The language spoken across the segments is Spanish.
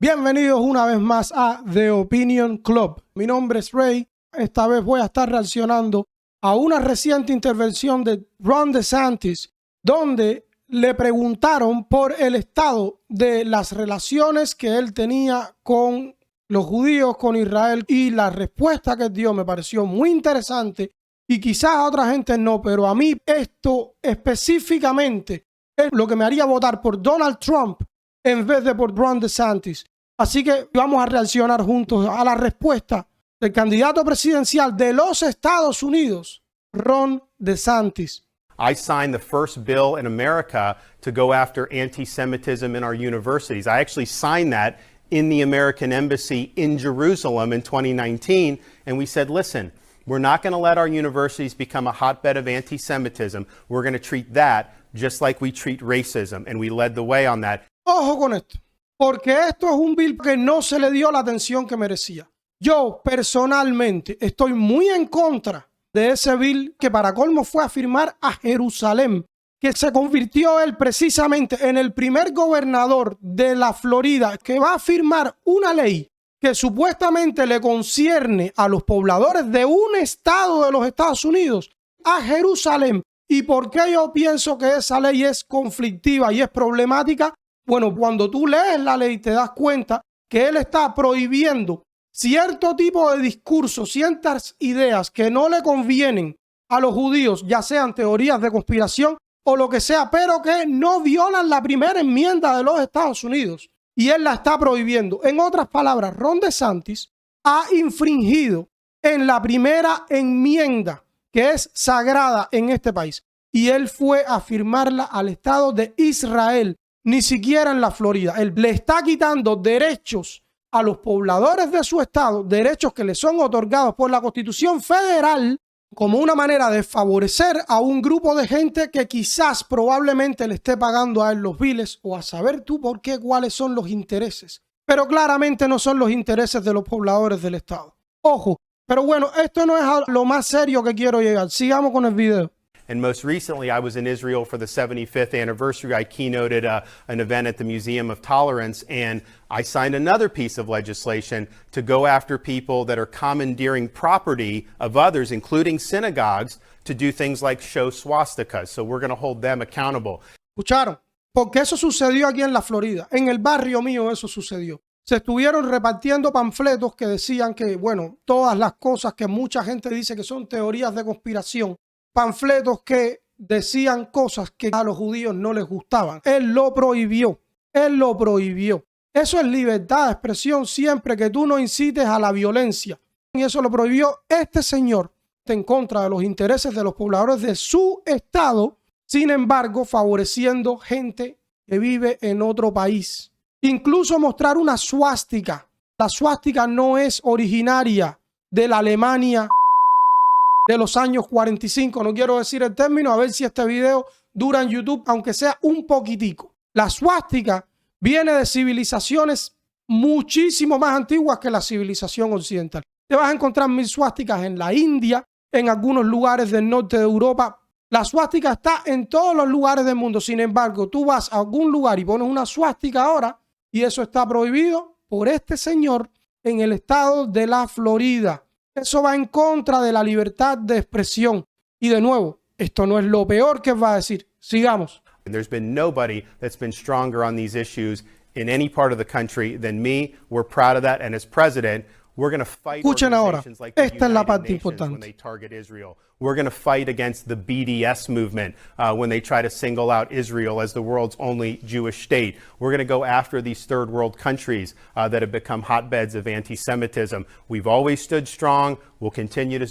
Bienvenidos una vez más a The Opinion Club. Mi nombre es Ray. Esta vez voy a estar reaccionando a una reciente intervención de Ron DeSantis, donde le preguntaron por el estado de las relaciones que él tenía con los judíos, con Israel, y la respuesta que dio me pareció muy interesante y quizás a otra gente no, pero a mí esto específicamente es lo que me haría votar por Donald Trump en vez de por Ron DeSantis. Así que vamos a reaccionar juntos a la respuesta del candidato presidencial de los Estados Unidos, Ron DeSantis. I signed the first bill in America to go after anti-Semitism in our universities. I actually signed that in the American Embassy in Jerusalem in 2019, and we said, listen, we're not going to let our universities become a hotbed of anti-Semitism. We're going to treat that just like we treat racism, and we led the way on that. Ojo con esto, porque esto es un bill que no se le dio la atención que merecía. Yo personalmente estoy muy en contra de ese bill que para colmo fue a firmar a Jerusalén, que se convirtió él precisamente en el primer gobernador de la Florida que va a firmar una ley que supuestamente le concierne a los pobladores de un estado de los Estados Unidos, a Jerusalén. ¿Y por qué yo pienso que esa ley es conflictiva y es problemática? Bueno, cuando tú lees la ley te das cuenta que él está prohibiendo cierto tipo de discursos, ciertas ideas que no le convienen a los judíos, ya sean teorías de conspiración o lo que sea, pero que no violan la primera enmienda de los Estados Unidos. Y él la está prohibiendo. En otras palabras, Ron DeSantis ha infringido en la primera enmienda que es sagrada en este país. Y él fue a firmarla al Estado de Israel, ni siquiera en la Florida. Él le está quitando derechos a los pobladores de su estado, derechos que le son otorgados por la Constitución Federal, como una manera de favorecer a un grupo de gente que quizás probablemente le esté pagando a él los biles, o a saber tú por qué, cuáles son los intereses. Pero claramente no son los intereses de los pobladores del estado. Ojo, pero bueno, esto no es a lo más serio que quiero llegar. Sigamos con el video. And most recently, I was in Israel for the 75th anniversary. I keynoted an event at the Museum of Tolerance, and I signed another piece of legislation to go after people that are commandeering property of others, including synagogues, to do things like show swastikas. So we're going to hold them accountable. ¿Escucharon? Porque eso sucedió aquí en la Florida. En el barrio mío eso sucedió. Se estuvieron repartiendo panfletos que decían que, bueno, todas las cosas que mucha gente dice que son teorías de conspiración, panfletos que decían cosas que a los judíos no les gustaban. Él lo prohibió. Él lo prohibió. Eso es libertad de expresión siempre que tú no incites a la violencia. Y eso lo prohibió este señor en contra de los intereses de los pobladores de su estado, sin embargo, favoreciendo gente que vive en otro país. Incluso mostrar una suástica. La suástica no es originaria de la Alemania de los años 45, no quiero decir el término, a ver si este video dura en YouTube, aunque sea un poquitico. La suástica viene de civilizaciones muchísimo más antiguas que la civilización occidental. Te vas a encontrar 1000 suásticas en la India, en algunos lugares del norte de Europa. La suástica está en todos los lugares del mundo. Sin embargo, tú vas a algún lugar y pones una suástica ahora, y eso está prohibido por este señor en el estado de la Florida. Eso va en contra de la libertad de expresión. Y de nuevo, esto no es lo peor que va a decir. Sigamos. There's been nobody that's been stronger on these issues in any part of the country than me. We're proud of that. And as president, we're going to fight organizations like the United Nations when they target Israel. We're going to fight against the BDS movement when they try to single out Israel as the world's only Jewish state. We're going to go after these third world countries that have become hotbeds of anti-Semitism. We've always stood strong. We'll continue to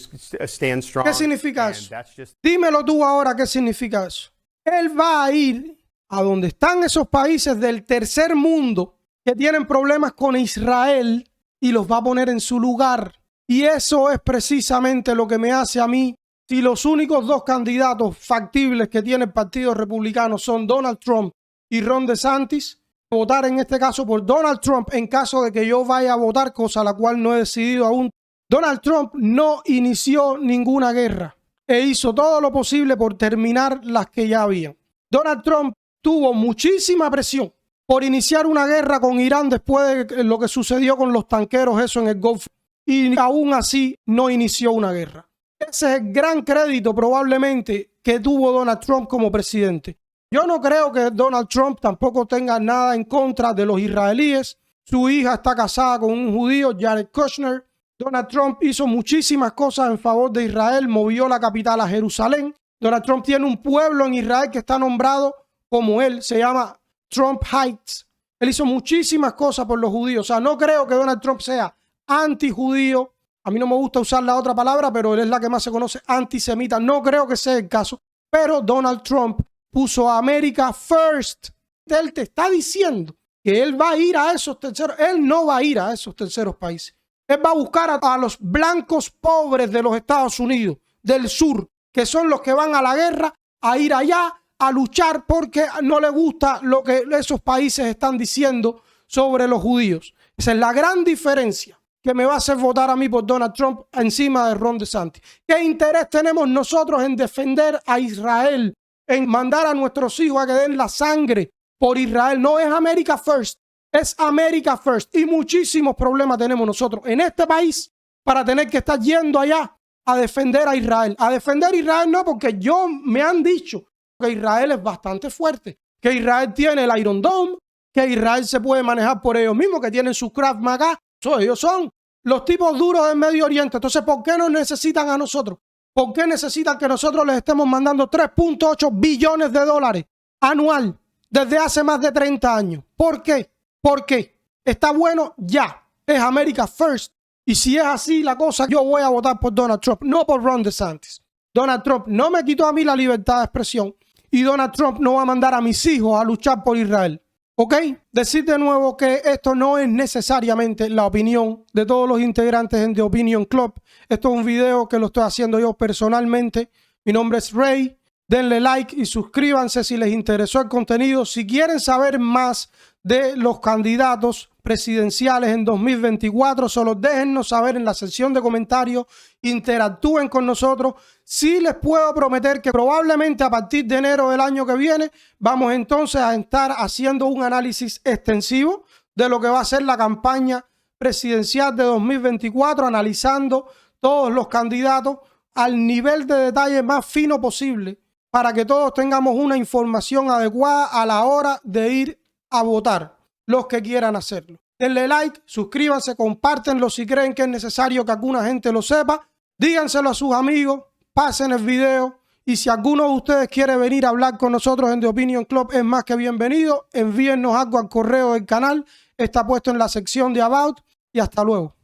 stand strong. ¿Qué significa eso? Dímelo tú ahora qué significa eso. Él va a ir a donde están esos países del tercer mundo que tienen problemas con Israel y los va a poner en su lugar. Y eso es precisamente lo que me hace a mí. Si los únicos dos candidatos factibles que tiene el Partido Republicano son Donald Trump y Ron DeSantis, votar en este caso por Donald Trump en caso de que yo vaya a votar, cosa la cual no he decidido aún. Donald Trump no inició ninguna guerra e hizo todo lo posible por terminar las que ya había. Donald Trump tuvo muchísima presión por iniciar una guerra con Irán después de lo que sucedió con los tanqueros, eso en el Golfo, y aún así no inició una guerra. Ese es el gran crédito probablemente que tuvo Donald Trump como presidente. Yo no creo que Donald Trump tampoco tenga nada en contra de los israelíes. Su hija está casada con un judío, Jared Kushner. Donald Trump hizo muchísimas cosas en favor de Israel, movió la capital a Jerusalén. Donald Trump tiene un pueblo en Israel que está nombrado como él, se llama Trump Heights. Él hizo muchísimas cosas por los judíos. O sea, no creo que Donald Trump sea antijudío. A mí no me gusta usar la otra palabra, pero él es la que más se conoce, antisemita. No creo que sea el caso. Pero Donald Trump puso a América first. Él te está diciendo que él va a ir a esos terceros. Él no va a ir a esos terceros países. Él va a buscar a los blancos pobres de los Estados Unidos, del sur, que son los que van a la guerra, a ir allá, a luchar porque no le gusta lo que esos países están diciendo sobre los judíos. Esa es la gran diferencia que me va a hacer votar a mí por Donald Trump encima de Ron DeSantis. ¿Qué interés tenemos nosotros en defender a Israel, en mandar a nuestros hijos a que den la sangre por Israel? No es America First, es America First. Y muchísimos problemas tenemos nosotros en este país para tener que estar yendo allá a defender a Israel. A defender a Israel no, porque me han dicho que Israel es bastante fuerte, que Israel tiene el Iron Dome, que Israel se puede manejar por ellos mismos, que tienen su Krav Maga. Ellos son los tipos duros del Medio Oriente. Entonces, ¿por qué nos necesitan a nosotros? ¿Por qué necesitan que nosotros les estemos mandando 3.8 billones de dólares anual desde hace más de 30 años? ¿Por qué? ¿Por qué? Está bueno ya. Es America First. Y si es así la cosa, yo voy a votar por Donald Trump, no por Ron DeSantis. Donald Trump no me quitó a mí la libertad de expresión y Donald Trump no va a mandar a mis hijos a luchar por Israel. ¿Ok? Decir de nuevo que esto no es necesariamente la opinión de todos los integrantes en The Opinion Club. Esto es un video que lo estoy haciendo yo personalmente. Mi nombre es Ray. Denle like y suscríbanse si les interesó el contenido. Si quieren saber más de los candidatos presidenciales en 2024, solo déjennos saber en la sección de comentarios, interactúen con nosotros. Sí les puedo prometer que probablemente a partir de enero del año que viene vamos entonces a estar haciendo un análisis extensivo de lo que va a ser la campaña presidencial de 2024, analizando todos los candidatos al nivel de detalle más fino posible para que todos tengamos una información adecuada a la hora de ir a votar, los que quieran hacerlo. Denle like, suscríbanse, compártenlo si creen que es necesario que alguna gente lo sepa. Díganselo a sus amigos, pasen el video y si alguno de ustedes quiere venir a hablar con nosotros en The Opinion Club es más que bienvenido. Envíennos algo al correo del canal, está puesto en la sección de About y hasta luego.